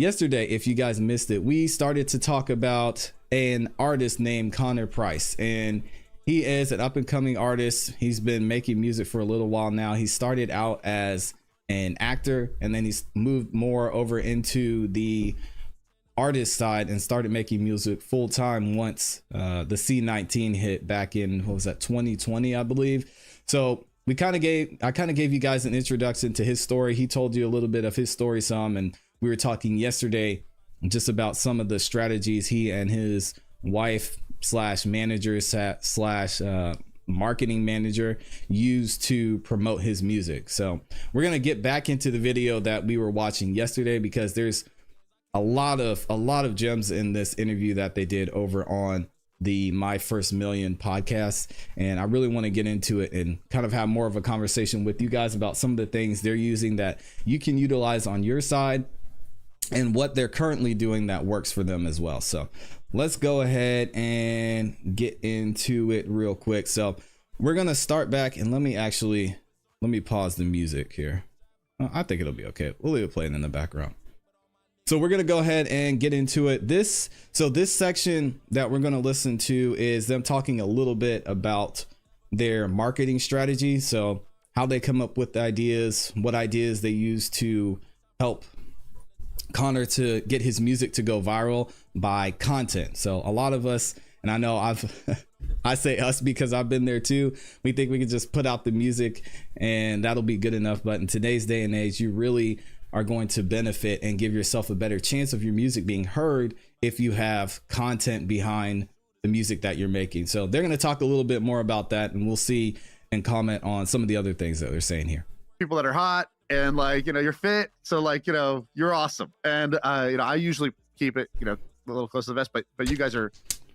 yesterday, if you guys missed it, we started to talk about an artist named Connor Price, and he is an up and coming artist. He's been making music for a little while now. He started out as an actor, and then he's moved more over into the artist side and started making music full time once the C-19 hit back in, what was that, 2020, I believe. So I kind of gave you guys an introduction to his story. He told you a little bit of his story some, and we were talking yesterday just about some of the strategies he and his wife slash manager slash marketing manager used to promote his music. So we're gonna get back into the video that we were watching yesterday, because there's a lot of gems in this interview that they did over on the My First Million podcast, and I really want to get into it and kind of have more of a conversation with you guys about some of the things they're using that you can utilize on your side and what they're currently doing that works for them as well. So let's go ahead and get into it real quick. So we're gonna start back, and let me pause the music here. I think it'll be okay. We'll leave it playing in the background. So we're going to go ahead and get into it. This section that we're going to listen to is them talking a little bit about their marketing strategy. So how they come up with the ideas, what ideas they use to help Connor to get his music to go viral by content. So a lot of us, and I know I say us because I've been there too, we think we can just put out the music and that'll be good enough. But in today's day and age, you really are going to benefit and give yourself a better chance of your music being heard if you have content behind the music that you're making. So they're going to talk a little bit more about that, and we'll see and comment on some of the other things that they're saying here. People that are hot and you're fit. So you're awesome. And, I usually keep it, a little close to the vest, but you guys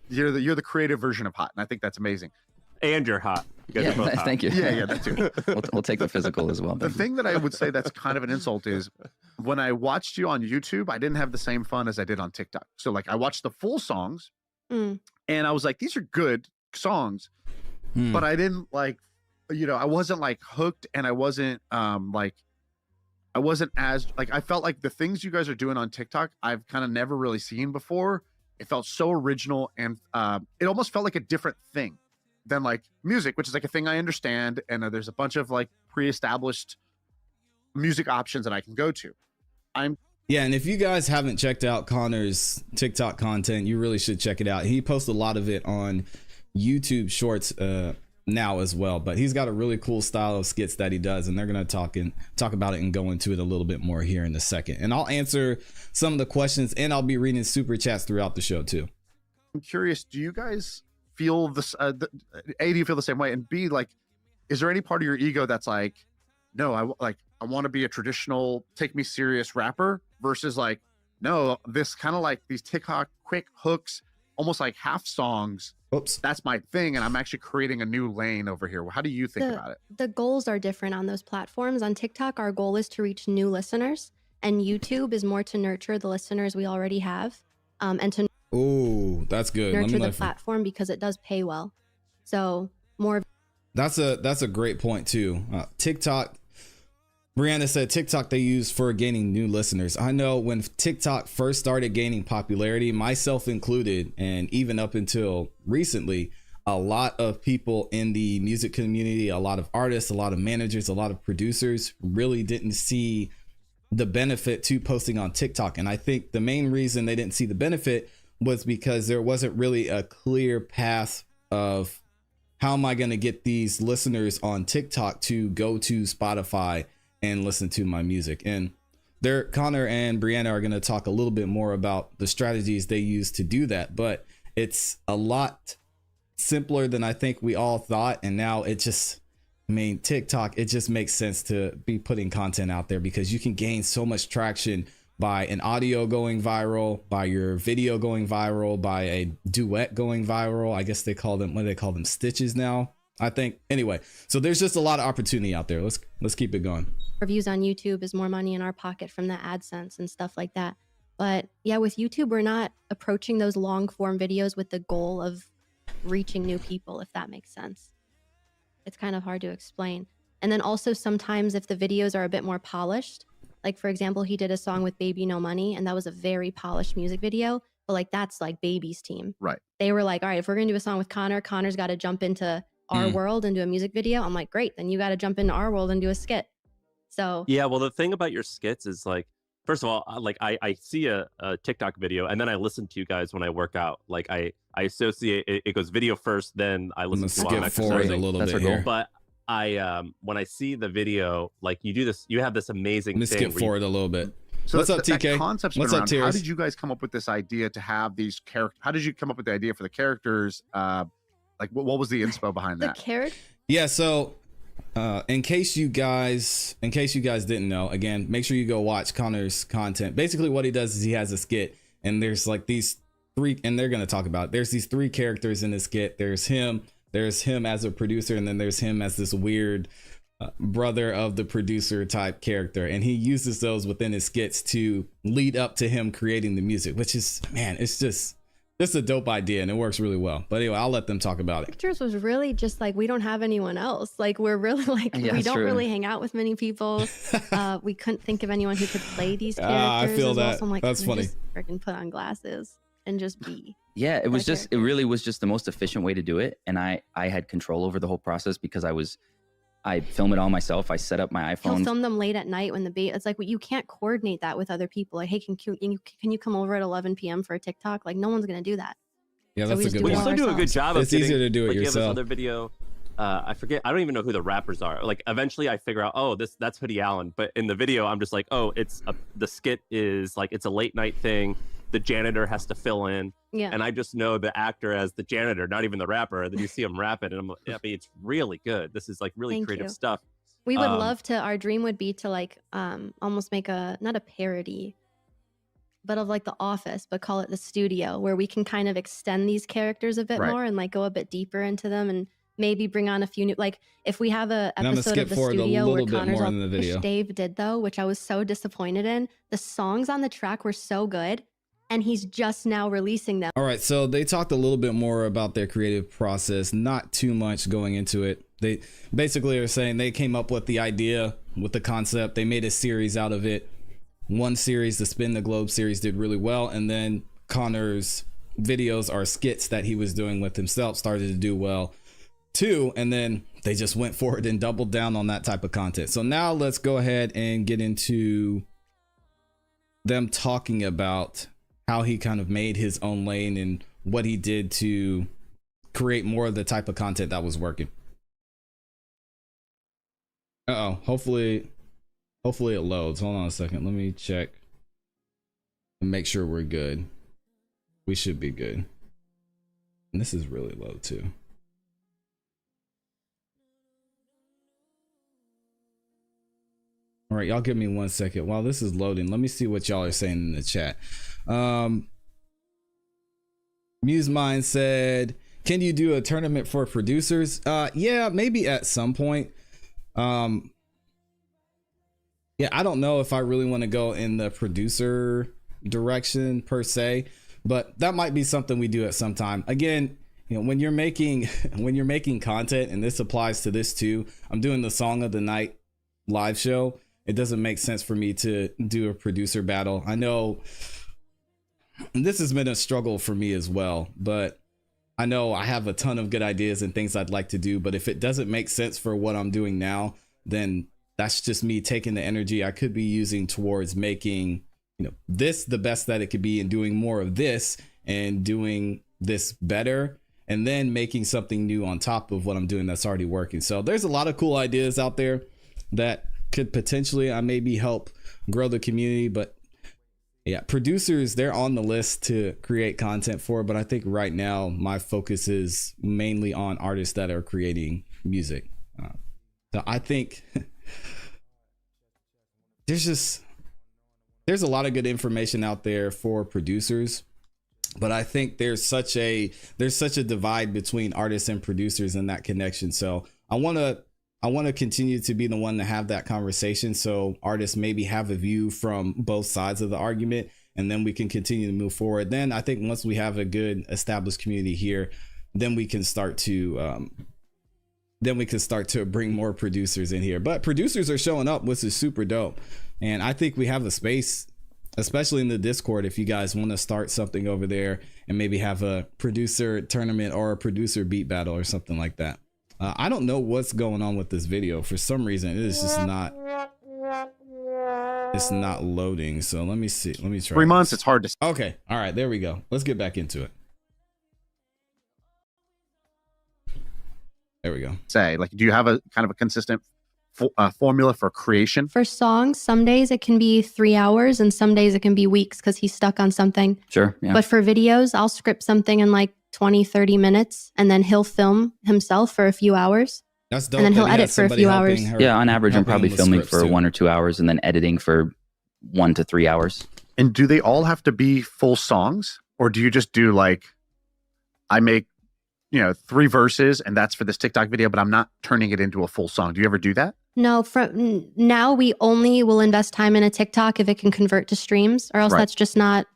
you're the creative version of hot. And I think that's amazing. And you're hot. You guys are both hot. Thank you. Yeah, that too. We'll take the physical as well. The thing that I would say that's kind of an insult is when I watched you on YouTube, I didn't have the same fun as I did on TikTok. So I watched the full songs and I was like, these are good songs, but I didn't I wasn't hooked, and I wasn't I wasn't as I felt like the things you guys are doing on TikTok, I've kind of never really seen before. It felt so original, and it almost felt like a different thing than music, which is a thing I understand. And there's a bunch of pre-established music options that I can go to. Yeah, and if you guys haven't checked out Connor's TikTok content, you really should check it out. He posts a lot of it on YouTube Shorts now as well, but he's got a really cool style of skits that he does, and they're going to talk about it and go into it a little bit more here in a second. And I'll answer some of the questions, and I'll be reading super chats throughout the show too. I'm curious, do you guys feel this A, do you feel the same way, and B, is there any part of your ego that's no, I want to be a traditional take me serious rapper versus no, this kind of these TikTok quick hooks, almost half songs. Oops. That's my thing, and I'm actually creating a new lane over here. How do you think about it? The goals are different on those platforms. On TikTok, our goal is to reach new listeners, and YouTube is more to nurture the listeners we already have, and to that's good. Nurture the platform because it does pay well. So more. That's a great point too. TikTok. Brianna said TikTok they use for gaining new listeners. I know when TikTok first started gaining popularity, myself included, and even up until recently, a lot of people in the music community, a lot of artists, a lot of managers, a lot of producers really didn't see the benefit to posting on TikTok. And I think the main reason they didn't see the benefit was because there wasn't really a clear path of how am I going to get these listeners on TikTok to go to Spotify and listen to my music. And Connor and Brianna are going to talk a little bit more about the strategies they use to do that, but it's a lot simpler than I think we all thought. And now TikTok, it just makes sense to be putting content out there because you can gain so much traction by an audio going viral, by your video going viral, by a duet going viral. I guess they call them stitches now, I think. Anyway, so there's just a lot of opportunity out there. Let's keep it going. Reviews on YouTube is more money in our pocket from the AdSense and stuff like that. But yeah, with YouTube, we're not approaching those long form videos with the goal of reaching new people, if that makes sense. It's kind of hard to explain. And then also sometimes if the videos are a bit more polished, Like, for example, he did a song with Baby No Money, and that was a very polished music video. But like, that's like Baby's team. Right. They were like, all right, if we're gonna do a song with Connor, Connor's got to jump into our world and do a music video. I'm like, great, then you got to jump into our world and do a skit. So yeah, well, the thing about your skits is like, first of all, like I see a TikTok video and then I listen to you guys when I work out. Like I associate it goes video first, then I listen to skip forward a little bit here. But I when I see the video, like you have this amazing Let me skip forward a little bit. So what's up, TK? That concept's What's been up, around. How Tears? did you guys come up with this idea to have these characters? How did you come up with the idea for the characters? Like what was the inspo behind the that? character. Yeah, so in case you guys didn't know, again, make sure you go watch Connor's content. Basically what he does is he has a skit, and there's like these three, and they're going to talk about it. There's these three characters in the skit. There's him as a producer, and then there's him as this weird brother of the producer type character, and he uses those within his skits to lead up to him creating the music, which is, man, it's just a dope idea, and it works really well. But anyway, I'll let them talk about it. Pictures was really just like, we don't have anyone else. Like, we're really like, Yeah, we don't true. really hang out with many people. We couldn't think of anyone who could play these characters. I feel as well. that. So I'm like, That's funny. just freaking put on glasses and just be. Yeah, it was that just, it character. really was just the most efficient way to do it. And I had control over the whole process because I film it all myself. I set up my He'll iPhone. film them late at night when the bait. It's like, well, you can't coordinate that with other people. Like, hey, can you come over at 11 p.m. for a TikTok? Like, no one's gonna do that. Yeah, So that's we a just good do Well, you it one. still do a good ourselves. job of It's getting, easier to do it like, you have this yourself. other video. I forget. I don't even know who the rappers are. Like eventually I figure out, oh, that's Hoodie Allen. But in the video, I'm just like, oh, the skit is like, it's a late night thing. The janitor has to fill in. Yeah. And I just know the actor as the janitor, not even the rapper. And then you see him rap it, and I mean, it's really good. This is like really Thank creative you. stuff. We would love to, our dream would be to like almost make not a parody, but of like The Office, but call it The Studio, where we can kind of extend these characters a bit Right. more and like go a bit deeper into them, and maybe bring on a few new, like if we have a And I'm gonna episode skip of The forward a Studio where little bit Connor's more all, in the video. which Dave did though, which I was so disappointed in. The songs on the track were so good, and he's just now releasing them. All right, so they talked a little bit more about their creative process, not too much going into it. They basically are saying they came up with the idea, with the concept. They made a series out of it. One series, the Spin the Globe series, did really well, and then Connor's videos or skits that he was doing with himself started to do well too, and then they just went forward and doubled down on that type of content. So now let's go ahead and get into them talking about how he kind of made his own lane and what he did to create more of the type of content that was working. Hopefully it loads. Hold on a second. Let me check and make sure we're good. We should be good. And this is really low too. All right, y'all give me 1 second while this is loading. Let me see what y'all are saying in the chat. Muse Mind said, can you do a tournament for producers? Yeah, maybe at some point. Yeah, I don't know if I really want to go in the producer direction per se, but that might be something we do at some time. Again, you know, when you're making content, and this applies to this too, I'm doing the Song of the Night live show. It doesn't make sense for me to do a producer battle. I know this has been a struggle for me as well, but I know I have a ton of good ideas and things I'd like to do, but if it doesn't make sense for what I'm doing now, then that's just me taking the energy I could be using towards making, you know, this the best that it could be, and doing more of this and doing this better, and then making something new on top of what I'm doing that's already working. So there's a lot of cool ideas out there that could potentially maybe help grow the community, but yeah, producers, they're on the list to create content for, but I think right now my focus is mainly on artists that are creating music. So I think there's a lot of good information out there for producers, but I think there's such a divide between artists and producers in that connection. So I want to continue to be the one to have that conversation, so artists maybe have a view from both sides of the argument, and then we can continue to move forward. Then I think once we have a good established community here, then we can start to bring more producers in here. But producers are showing up, which is super dope. And I think we have the space, especially in the Discord, if you guys want to start something over there and maybe have a producer tournament or a producer beat battle or something like that. I don't know what's going on with this video. For some reason, it is just not. It's not loading. So let me see. Let me try. 3 months. It's hard to. Okay. All right. There we go. Let's get back into it. There we go. Say, like, do you have a kind of a consistent formula for creation? For songs, some days it can be 3 hours and some days it can be weeks because he's stuck on something. Sure. Yeah. But for videos, I'll script something in like 20, 30 minutes and then he'll film himself for a few hours. That's dope. And then he'll edit for a few hours. Yeah, on average, I'm probably filming for 1 or 2 hours and then editing for 1 to 3 hours. And do they all have to be full songs? Or do you just do like, I make, 3 verses and that's for this TikTok video, but I'm not turning it into a full song? Do you ever do that? No, from now we only will invest time in a TikTok if it can convert to streams, or else that's just not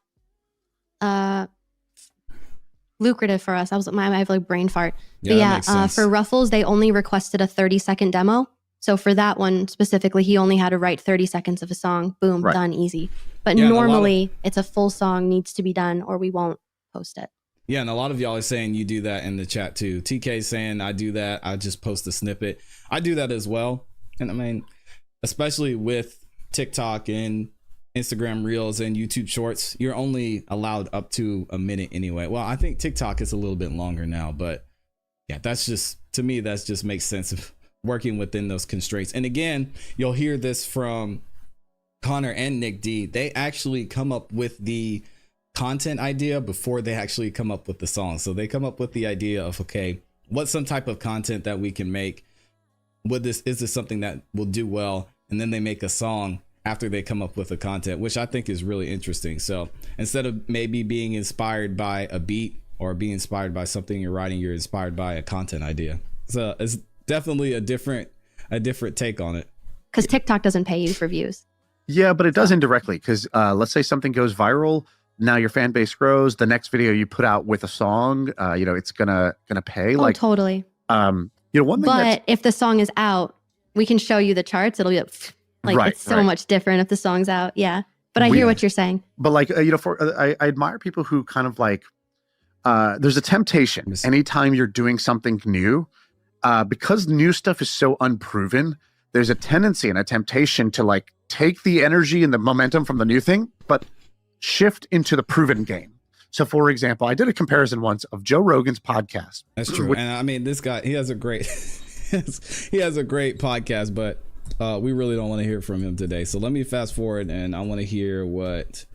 lucrative for us. I have like brain fart. Yeah, for Ruffles, they only requested a 30-second demo. So for that one specifically, he only had to write 30 seconds of a song. Boom, done, easy. But normally it's a full song needs to be done or we won't post it. Yeah, and a lot of y'all are saying you do that in the chat too. TK saying I do that. I just post a snippet. I do that as well. And I mean, especially with TikTok and Instagram Reels and YouTube Shorts, you're only allowed up to a minute anyway. Well, I think TikTok is a little bit longer now, but yeah, that's just, to me, that just makes sense of working within those constraints. And again, you'll hear this from Connor and Nick D. They actually come up with the content idea before they actually come up with the song. So they come up with the idea of, okay, what's some type of content that we can make? Is this something that will do well? And then they make a song after they come up with the content, which I think is really interesting. So instead of maybe being inspired by a beat or being inspired by something you're writing, you're inspired by a content idea. So it's definitely a different take on it. Because TikTok doesn't pay you for views. Yeah, but it does indirectly. Because let's say something goes viral, now your fan base grows. The next video you put out with a song, it's gonna pay. Oh, totally. One thing. But if the song is out, we can show you the charts. It'll be like it's so much different if the song's out. Yeah, but I hear what you're saying. But I admire people who kind of like. There's a temptation anytime you're doing something new, because new stuff is so unproven. There's a tendency and a temptation to like take the energy and the momentum from the new thing, but shift into the proven game. So, for example, I did a comparison once of Joe Rogan's podcast. That's true. And I mean, this guy, he has a great podcast, but we really don't want to hear from him today. So let me fast forward and I want to hear what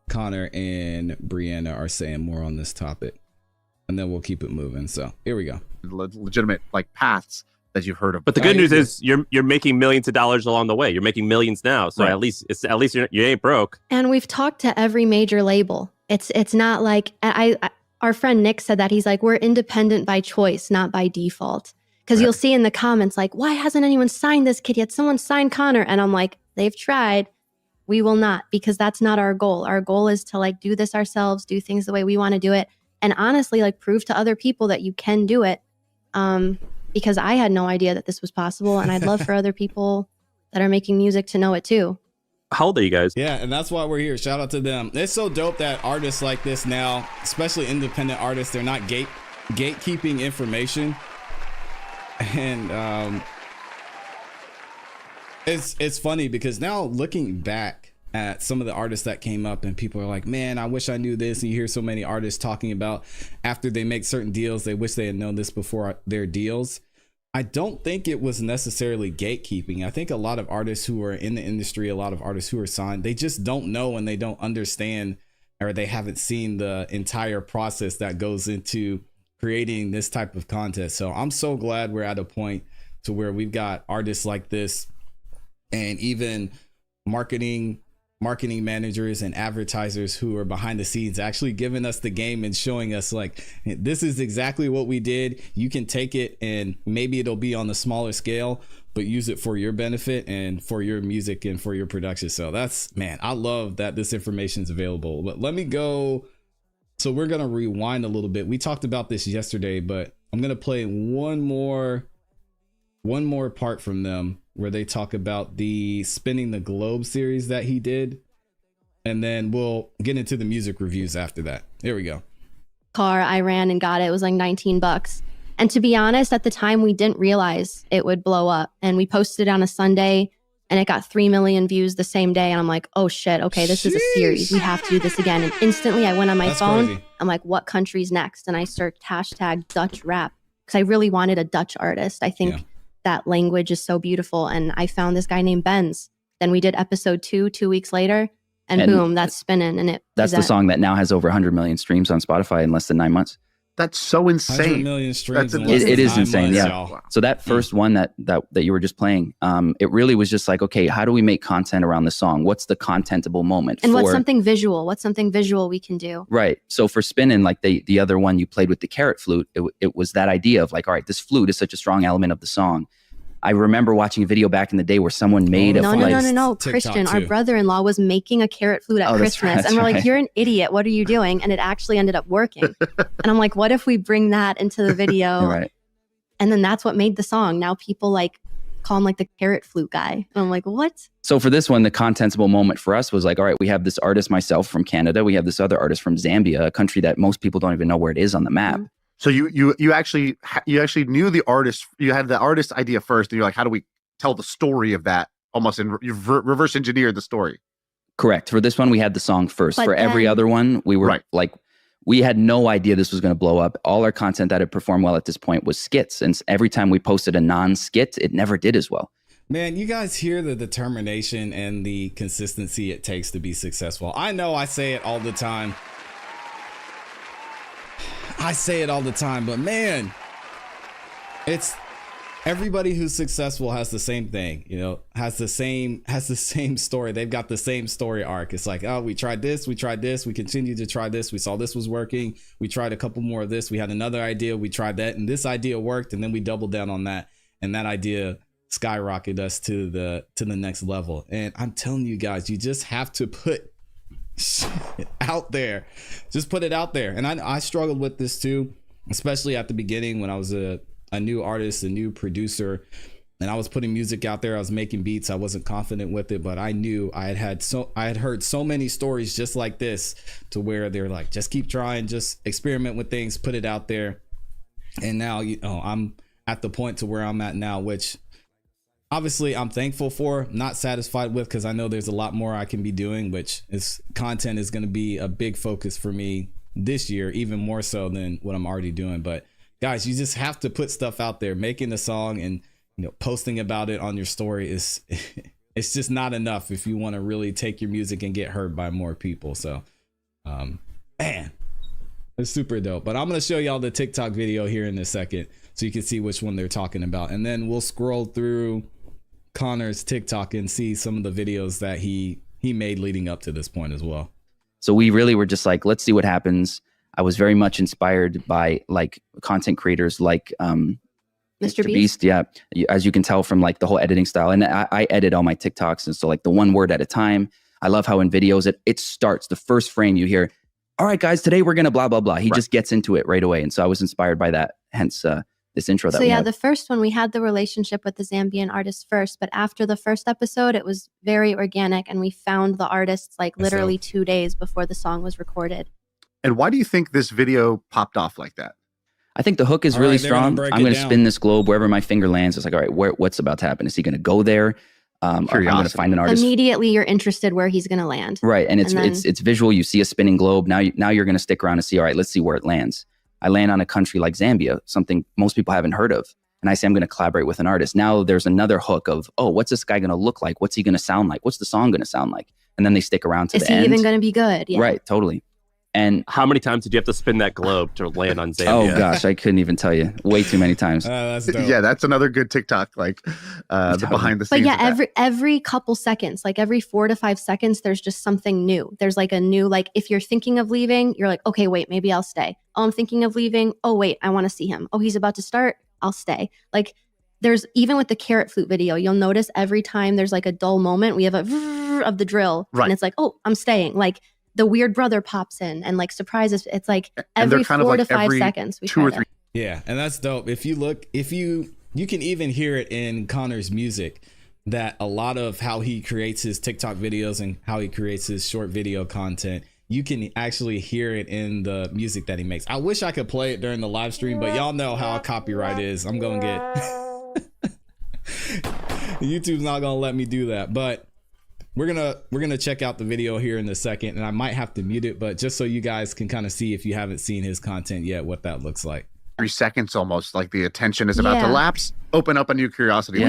Connor and Brianna are saying more on this topic. And then we'll keep it moving. So here we go. Legitimate like paths that you've heard of. But the good news is you're making millions of dollars along the way. You're making millions now. So at least you ain't broke. And we've talked to every major label. It's not like our friend Nick said that he's like, we're independent by choice, not by default. Because you'll see in the comments like, why hasn't anyone signed this kid yet? Someone signed Connor. And I'm like, they've tried. We will not, because that's not our goal. Our goal is to like do this ourselves, do things the way we want to do it. And honestly, like prove to other people that you can do it. Because I had no idea that this was possible. And I'd love for other people that are making music to know it too. How old are you guys? Yeah, and that's why we're here. Shout out to them. It's so dope that artists like this now, especially independent artists, they're not gatekeeping information. And it's funny because now looking back at some of the artists that came up and people are like, man, I wish I knew this. And you hear so many artists talking about after they make certain deals, they wish they had known this before their deals. I don't think it was necessarily gatekeeping. I think a lot of artists who are in the industry, a lot of artists who are signed, they just don't know and they don't understand, or they haven't seen the entire process that goes into creating this type of content. So I'm so glad we're at a point to where we've got artists like this, and even marketing managers and advertisers who are behind the scenes actually giving us the game and showing us like, this is exactly what we did. You can take it and maybe it'll be on the smaller scale, but use it for your benefit and for your music and for your production. So I love that this information is available. But let me go. So we're going to rewind a little bit. We talked about this yesterday, but I'm going to play one more part from them. where they talk about the Spinning the Globe series that he did. And then we'll get into the music reviews after that. Here we go. Car, I ran and got it. It was like $19. And to be honest, at the time, we didn't realize it would blow up. And we posted it on a Sunday and it got 3 million views the same day. And I'm like, oh shit, okay, this is a series. We have to do this again. And instantly I went on my phone. Crazy. I'm like, what country's next? And I searched hashtag Dutch rap because I really wanted a Dutch artist. I think that language is so beautiful. And I found this guy named Benz. Then we did episode 2 weeks later. And boom, that's spinning. And that's the song that now has over 100 million streams on Spotify in less than 9 months. That's so insane. 100 million streams. It is insane. Months, yeah. Wow. So that first one that you were just playing, it really was just like, okay, how do we make content around the song? What's the contentable moment? And what's something visual? What's something visual we can do? Right. So for Spinning, like the other one you played with the carrot flute, it was that idea of like, all right, this flute is such a strong element of the song. I remember watching a video back in the day where someone made No. Christian, our brother-in-law was making a carrot flute at Christmas. And we're like, you're an idiot. What are you doing? And it actually ended up working. And I'm like, what if we bring that into the video? Right. And then that's what made the song. Now people like call him like the carrot flute guy. And I'm like, what? So for this one, the contentable moment for us was like, all right, we have this artist, myself from Canada. We have this other artist from Zambia, a country that most people don't even know where it is on the map. Mm-hmm. So you actually knew the artist. You had the artist idea first, and you're like, how do we tell the story of that? Almost you reverse engineer the story. Correct. For this one, we had the song first. For every other one, we were like, we had no idea this was going to blow up. All our content that had performed well at this point was skits, and every time we posted a non-skit, it never did as well. Man, you guys hear the determination and the consistency it takes to be successful. I know I say it all the time. But man, it's everybody who's successful has the same thing, has the same story. They've got the same story arc. It's like, oh, we tried this, we continued to try this. We saw this was working. We tried a couple more of this. We had another idea. We tried that, and this idea worked, and then we doubled down on that, and that idea skyrocketed us to the next level. And I'm telling you guys, you just have to put out there. Just put it out there. And I struggled with this too, especially at the beginning when I was a new artist, a new producer, and I was putting music out there. I was making beats. I wasn't confident with it, but I knew I had heard so many stories just like this, to where they're like, just keep trying, just experiment with things, put it out there. And now I'm at the point to where I'm at now, which obviously I'm thankful for, not satisfied with, because I know there's a lot more I can be doing, which is content is going to be a big focus for me this year, even more so than what I'm already doing. But guys, you just have to put stuff out there. Making a song and posting about it on your story is it's just not enough if you want to really take your music and get heard by more people. So man, it's super dope. But I'm going to show y'all the TikTok video here in a second so you can see which one they're talking about, and then we'll scroll through Connor's TikTok and see some of the videos that he made leading up to this point as well. So we really were just like, let's see what happens. I was very much inspired by like content creators like Mr. Beast. Yeah, as you can tell from like the whole editing style. And I edit all my TikToks, and so like the one word at a time. I love how in videos it starts, the first frame you hear, all right guys, today we're gonna blah blah blah. He just gets into it right away. And so I was inspired by that, hence this intro that we had. The first one, we had the relationship with the Zambian artist first, but after the first episode, it was very organic, and we found the artists like literally 2 days before the song was recorded. And why do you think this video popped off like that? I think the hook is really strong. I'm going to spin this globe wherever my finger lands. It's like, all right, what's about to happen? Is he going to go there? I'm going to find an artist. Immediately, you're interested where he's going to land. Right, and it's visual. You see a spinning globe. Now you're going to stick around and see. All right, let's see where it lands. I land on a country like Zambia, something most people haven't heard of. And I say, I'm going to collaborate with an artist. Now there's another hook of, oh, what's this guy going to look like? What's he going to sound like? What's the song going to sound like? And then they stick around to the end. Is he even going to be good? Yeah. Right, totally. And how many times did you have to spin that globe to land on Zambia? Oh gosh, I couldn't even tell you. Way too many times. That's dope. Yeah, that's another good TikTok, like the behind the scenes. But yeah, every couple seconds, like every 4 to 5 seconds, there's just something new. There's like a new, like if you're thinking of leaving, you're like, okay, wait, maybe I'll stay. Oh, I'm thinking of leaving. Oh, wait, I want to see him. Oh, he's about to start. I'll stay. Like there's even with the carrot flute video, you'll notice every time there's like a dull moment, we have a of the drill, and it's like, oh, I'm staying. Like the weird brother pops in and like surprises. It's like every 4 to 5 seconds. We 2 or 3. Yeah, and that's dope. If you look, you can even hear it in Connor's music that a lot of how he creates his TikTok videos and how he creates his short video content, you can actually hear it in the music that he makes. I wish I could play it during the live stream, but y'all know how copyright is. I'm gonna get YouTube's not gonna let me do that. But we're gonna check out the video here in a second, and I might have to mute it, but just so you guys can kind of see, if you haven't seen his content yet, what that looks like. 3 seconds almost, like the attention is about to lapse. Open up a new curiosity.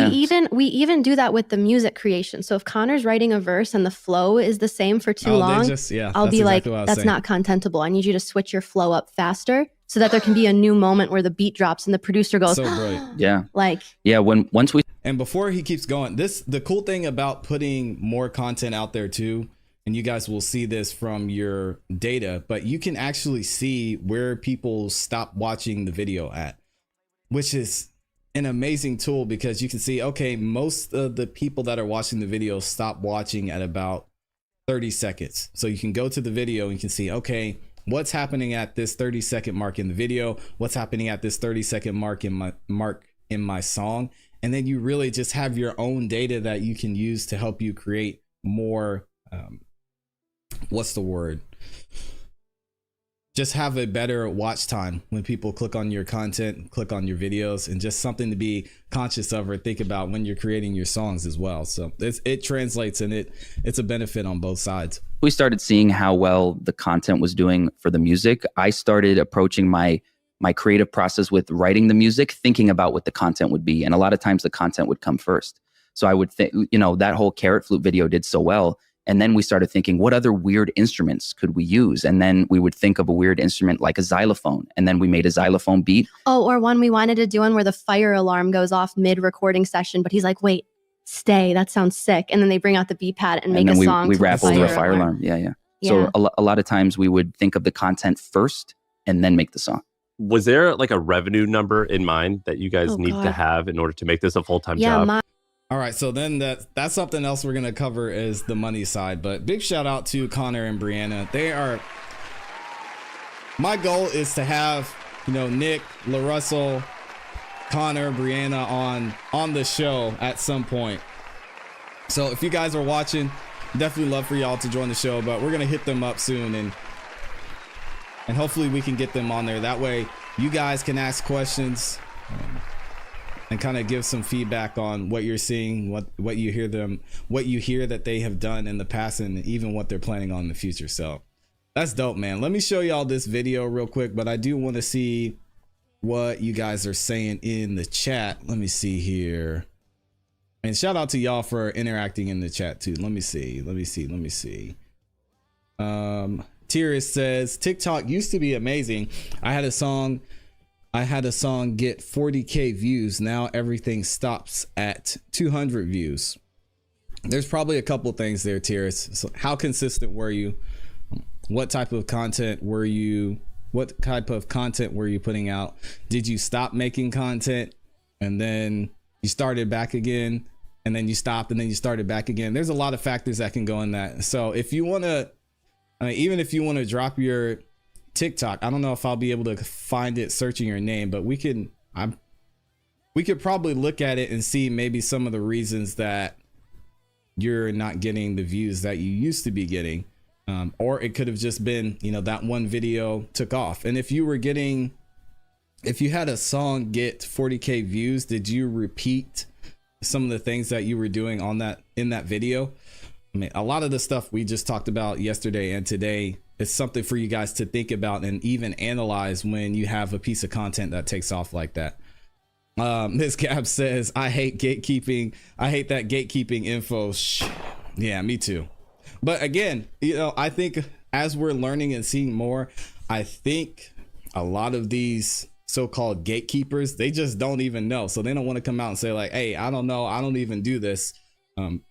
We even do that with the music creation. So if Connor's writing a verse and the flow is the same for too long, I'll be exactly like, that's not contentable. I need you to switch your flow up faster so that there can be a new moment where the beat drops and the producer goes, so brilliant. Yeah. Like, yeah, once we and before he keeps going, the cool thing about putting more content out there too, and you guys will see this from your data, but you can actually see where people stop watching the video at, which is an amazing tool, because you can see, okay, most of the people that are watching the video stop watching at about 30 seconds. So you can go to the video and you can see, okay, what's happening at this 30-second mark in the video, what's happening at this 30-second mark in my song. And then you really just have your own data that you can use to help you create more, what's the word? Just have a better watch time when people click on your content, click on your videos, and just something to be conscious of or think about when you're creating your songs as well. So it translates, and it's a benefit on both sides. We started seeing how well the content was doing for the music. I started approaching my creative process with writing the music, thinking about what the content would be. And a lot of times the content would come first. So I would think, that whole carrot flute video did so well. And then we started thinking, what other weird instruments could we use? And then we would think of a weird instrument like a xylophone. And then we made a xylophone beat. Oh, or one we wanted to do one where the fire alarm goes off mid-recording session, but he's like, wait, stay, that sounds sick. And then they bring out the beat pad and make a song. We rap over a fire alarm. Yeah. So a lot of times we would think of the content first and then make the song. Was there like a revenue number in mind that you guys need to have in order to make this a full-time job? All right, so then that's something else we're gonna cover is the money side. But big shout out to Connor and Brianna. My goal is to have Nick, LaRussell, Connor, Brianna on the show at some point. So if you guys are watching, definitely love for y'all to join the show. But we're gonna hit them up soon, and hopefully we can get them on there. That way you guys can ask questions. And kind of give some feedback on what you're seeing, what you hear that they have done in the past, and even what they're planning on in the future. So that's dope, man. Let me show y'all this video real quick, but I do want to see what you guys are saying in the chat. Let me see here. And shout out to y'all for interacting in the chat too. Let me see. Tyrus says, TikTok used to be amazing. I had a song get 40K views. Now everything stops at 200 views. There's probably a couple things there, Tyrus. So how consistent were you? What type of content were you putting out? Did you stop making content and then you started back again, and then you stopped and then you started back again? There's a lot of factors that can go in that. So if you want to, even if you want to drop your TikTok, I don't know if I'll be able to find it searching your name, but we could probably look at it and see maybe some of the reasons that you're not getting the views that you used to be getting, or it could have just been that one video took off. And if you had a song get 40K views, did you repeat some of the things that you were doing in that video? I mean, a lot of the stuff we just talked about yesterday and today, it's something for you guys to think about and even analyze when you have a piece of content that takes off like that. Miss Gab says, I hate gatekeeping. I hate that gatekeeping info. Yeah, me too. But again, I think as we're learning and seeing more, I think a lot of these so-called gatekeepers, they just don't even know. So they don't want to come out and say like, hey, I don't know, I don't even do this,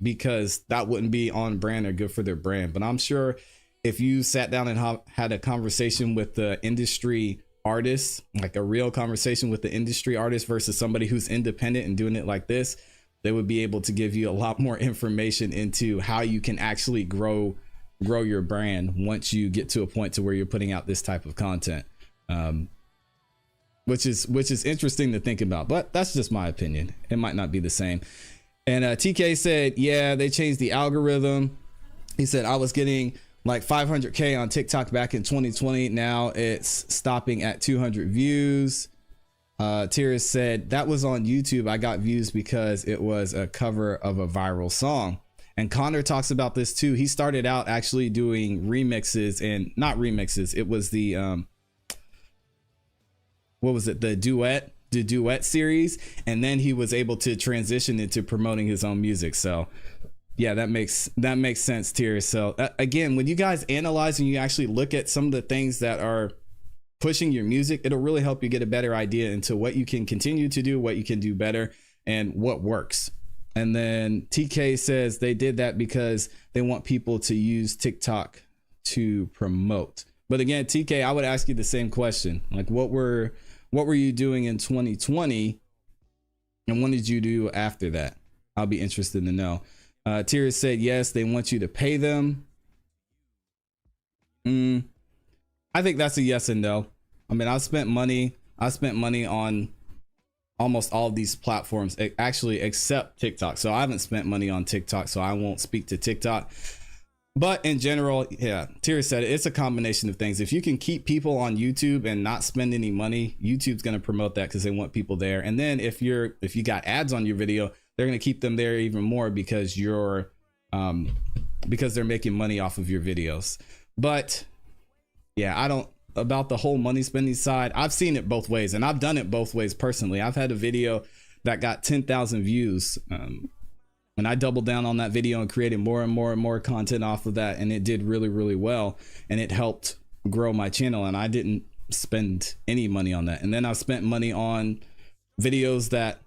because that wouldn't be on brand or good for their brand. But I'm sure if you sat down and had a conversation with the industry artist, like a real conversation with the industry artist versus somebody who's independent and doing it like this, they would be able to give you a lot more information into how you can actually grow your brand once you get to a point to where you're putting out this type of content, which is interesting to think about. But that's just my opinion. It might not be the same. And TK said, yeah, they changed the algorithm. He said, I was getting like 500K on TikTok back in 2020. Now it's stopping at 200 views. Tira said, that was on YouTube. I got views because it was a cover of a viral song. And Connor talks about this too. He started out actually doing remixes, and not remixes. It was the, what was it? The duet series. And then he was able to transition into promoting his own music. So yeah, that makes sense, Tira. So again, when you guys analyze and you actually look at some of the things that are pushing your music, it'll really help you get a better idea into what you can continue to do, what you can do better, and what works. And then TK says they did that because they want people to use TikTok to promote. But again, TK, I would ask you the same question. Like, what were you doing in 2020? And what did you do after that? I'll be interested to know. Tira said, yes, they want you to pay them. I think that's a yes and no. I mean, I spent money on almost all of these platforms, actually, except TikTok. So I haven't spent money on TikTok, so I won't speak to TikTok. But in general, yeah, Tira said it's a combination of things. If you can keep people on YouTube and not spend any money, YouTube's going to promote that because they want people there. And then if you got ads on your video, they're going to keep them there even more because because they're making money off of your videos. But yeah, about the whole money spending side, I've seen it both ways, and I've done it both ways personally. I've had a video that got 10,000 views, and I doubled down on that video and created more and more and more content off of that, and it did really, really well, and it helped grow my channel, and I didn't spend any money on that. And then I spent money on videos that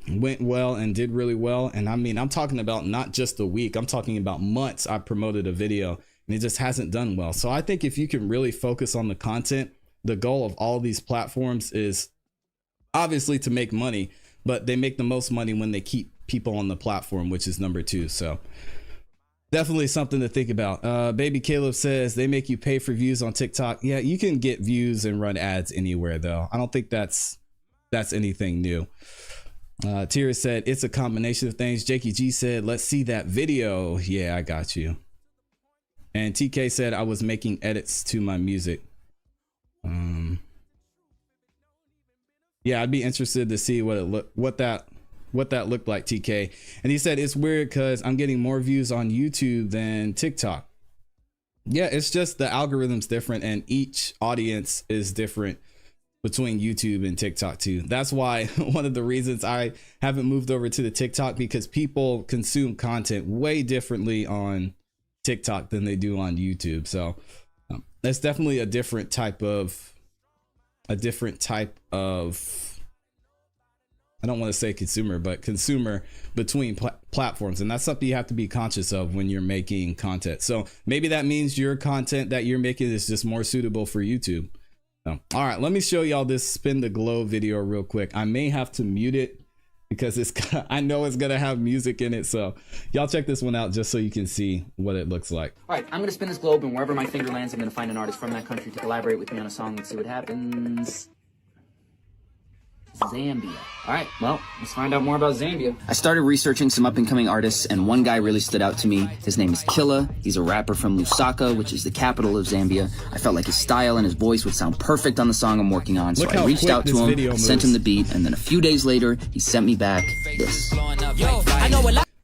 went well and did really well, and I mean, I'm talking about not just a week, I'm talking about months. I promoted a video and it just hasn't done well. So I think if you can really focus on the content, the goal of all these platforms is obviously to make money, but they make the most money when they keep people on the platform, which is number 2. So definitely something to think about. Baby Caleb says they make you pay for views on TikTok. Yeah, you can get views and run ads anywhere though. I don't think that's anything new. Tira said it's a combination of things. Jakey G said, let's see that video. Yeah, I got you. And TK said I was making edits to my music. Yeah, I'd be interested to see what that looked like, TK. And he said it's weird because I'm getting more views on YouTube than TikTok. Yeah, it's just the algorithm's different and each audience is different between YouTube and TikTok too. That's why one of the reasons I haven't moved over to the TikTok, because people consume content way differently on TikTok than they do on YouTube. So that's definitely a different type of I don't want to say consumer, but consumer between platforms. And that's something you have to be conscious of when you're making content. So maybe that means your content that you're making is just more suitable for YouTube. So, all right, let me show y'all this spin the globe video real quick. I may have to mute it because I know it's gonna have music in it. So y'all check this one out just so you can see what it looks like. All right, I'm gonna spin this globe, and wherever my finger lands, I'm gonna find an artist from that country to collaborate with me on a song. Let's see what happens. Zambia. All right, well, let's find out more about Zambia. I started researching some up-and-coming artists, and one guy really stood out to me. His name is Killa. He's a rapper from Lusaka, which is the capital of Zambia. I felt like his style and his voice would sound perfect on the song I'm working on, so I reached out to him, sent him the beat, and then a few days later, he sent me back this.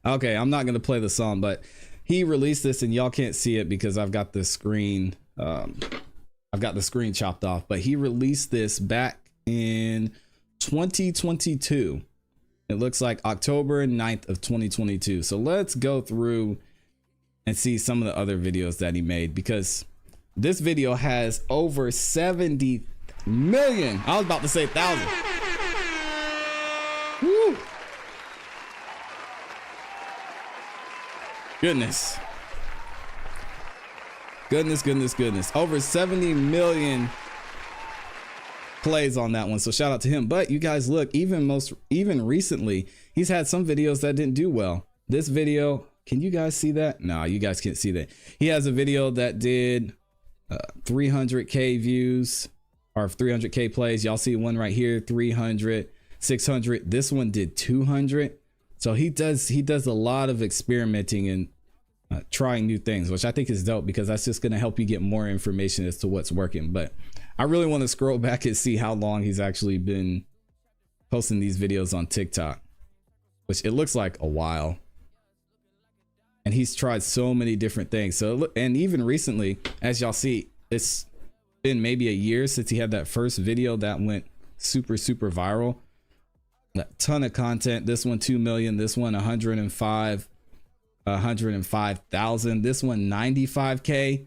Okay, I'm not gonna play the song, but he released this, and y'all can't see it because I've got the screen chopped off, but he released this back in 2022. It looks like October 9th of 2022. So let's go through and see some of the other videos that he made, because this video has over 70 million. I was about to say 1,000. Woo. Goodness. Over 70 million plays on that one, so shout out to him. But you guys look, even recently, he's had some videos that didn't do well. This video, can you guys see that? No, you guys can't see that. He has a video that did 300k views or 300k plays. Y'all see one right here, 300, 600. This one did 200. So he does a lot of experimenting and trying new things, which I think is dope, because that's just going to help you get more information as to what's working. But I really want to scroll back and see how long he's actually been posting these videos on TikTok, which it looks like a while. And he's tried so many different things. So, and even recently, as y'all see, it's been maybe a year since he had that first video that went super viral. A ton of content. This one 2 million, this one 105,000, this one 95K.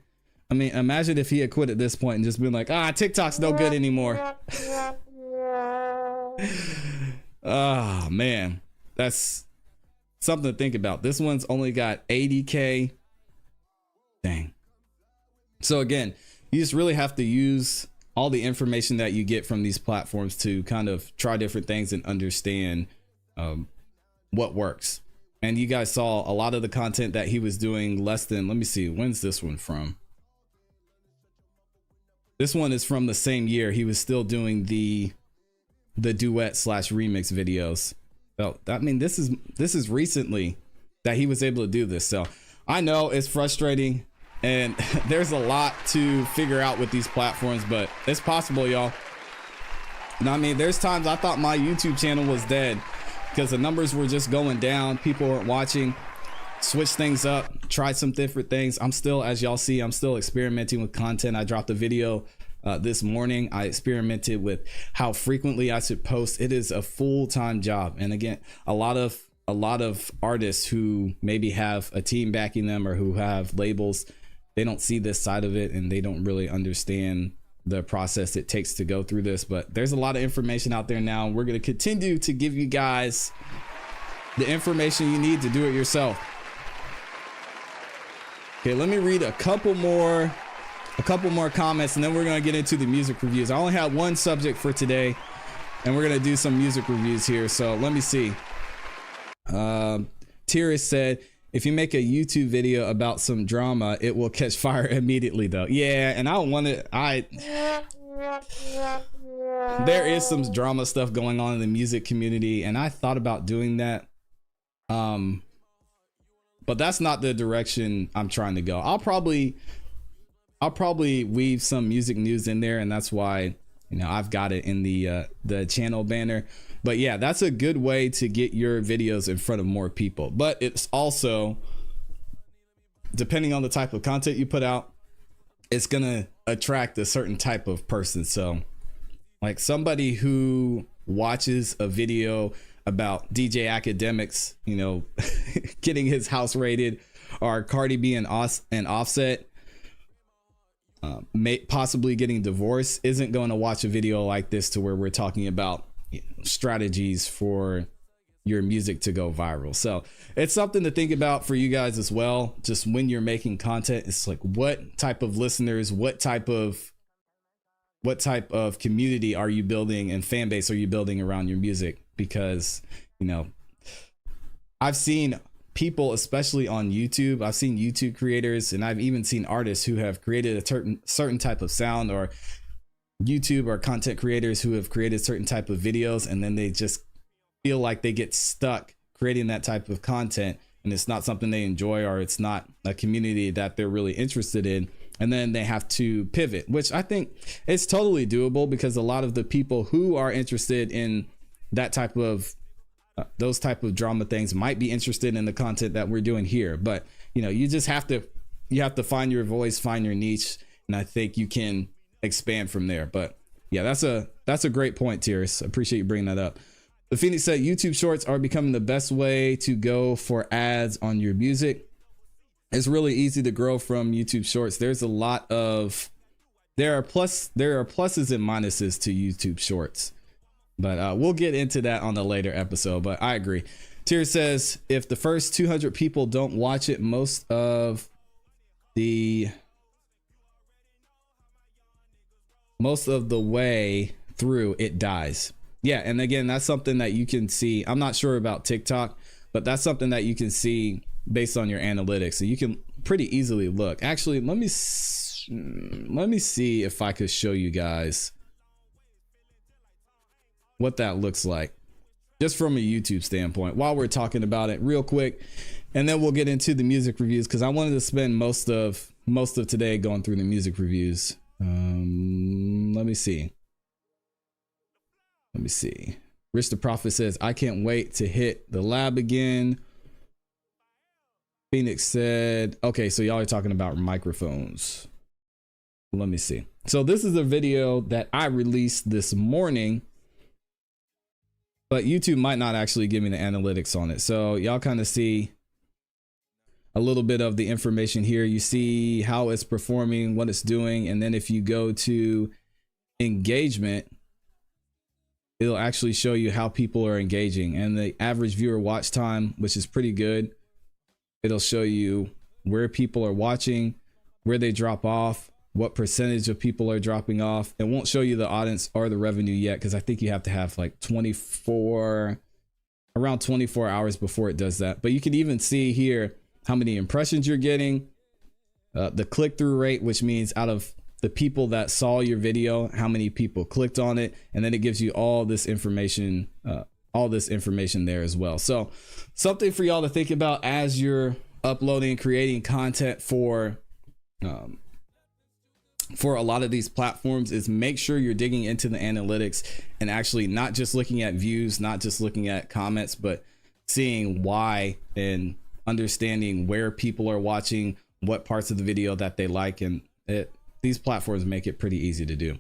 I mean, imagine if he had quit at this point and just been like, TikTok's no good anymore. Oh man, that's something to think about. This one's only got 80K. Dang. So again, you just really have to use all the information that you get from these platforms to kind of try different things and understand what works. And you guys saw a lot of the content that he was doing less than, let me see, when's this one from? This one is from the same year. He was still doing the duet / remix videos. So I mean, this is recently that he was able to do this. So I know it's frustrating, and there's a lot to figure out with these platforms, but it's possible, y'all. And I mean, there's times I thought my YouTube channel was dead because the numbers were just going down. People weren't watching. Switch things up, try some different things. I'm still, as y'all see, I'm still experimenting with content. I dropped a video this morning. I experimented with how frequently I should post. It is a full-time job. And again, a lot of artists who maybe have a team backing them or who have labels, they don't see this side of it and they don't really understand the process it takes to go through this. But there's a lot of information out there now. We're going to continue to give you guys the information you need to do it yourself. Okay, let me read a couple more comments, and then we're going to get into the music reviews. I only have one subject for today, and we're going to do some music reviews here. So let me see. Tiris said, if you make a YouTube video about some drama, it will catch fire immediately though. Yeah, and I don't want it. There is some drama stuff going on in the music community, and I thought about doing that. But that's not the direction I'm trying to go. I'll probably weave some music news in there, and that's why, you know, I've got it in the channel banner. But yeah, that's a good way to get your videos in front of more people. But it's also, depending on the type of content you put out, it's gonna attract a certain type of person. So like somebody who watches a video about DJ Academics, you know, getting his house raided, or Cardi B and Offset possibly getting divorced, isn't going to watch a video like this to where we're talking about, you know, strategies for your music to go viral. So it's something to think about for you guys as well. Just when you're making content, it's like, what type of listeners, what type of community are you building and fan base are you building around your music? Because, you know, I've seen people, especially on YouTube, I've seen YouTube creators, and I've even seen artists who have created a certain type of sound, or YouTube or content creators who have created certain type of videos, and then they just feel like they get stuck creating that type of content, and it's not something they enjoy, or it's not a community that they're really interested in, and then they have to pivot, which I think it's totally doable, because a lot of the people who are interested in that type of those type of drama things might be interested in the content that we're doing here. But, you know, you just have to find your voice, find your niche, and I think you can expand from there. But yeah, that's a great point, Tiris. Appreciate you bringing that up. The Phoenix said YouTube Shorts are becoming the best way to go for ads on your music. It's really easy to grow from YouTube Shorts. There are pluses and minuses to YouTube Shorts, but we'll get into that on the later episode. But I agree. Tier says, if the first 200 people don't watch it, most of the way through, it dies. Yeah, and again, that's something that you can see. I'm not sure about TikTok, but that's something that you can see based on your analytics. So you can pretty easily look. Actually, let me see if I could show you guys what that looks like. just from a YouTube standpoint, while we're talking about it real quick. And then we'll get into the music reviews, because I wanted to spend most of today going through the music reviews. Let me see. Rich the Prophet says, I can't wait to hit the lab again. Phoenix said, okay, so y'all are talking about microphones. Let me see. So this is a video that I released this morning, but YouTube might not actually give me the analytics on it. So y'all kind of see a little bit of the information here. You see how it's performing, what it's doing. And then if you go to engagement, it'll actually show you how people are engaging, and the average viewer watch time, which is pretty good. It'll show you where people are watching, where they drop off, what percentage of people are dropping off. It won't show you the audience or the revenue yet, because I think you have to have like around 24 hours before it does that. But you can even see here how many impressions you're getting, the click-through rate, which means out of the people that saw your video, how many people clicked on it. And then it gives you all this information there as well. So something for y'all to think about as you're uploading and creating content for a lot of these platforms, is make sure you're digging into the analytics and actually not just looking at views, not just looking at comments, but seeing why and understanding where people are watching, what parts of the video that they like. And these platforms make it pretty easy to do.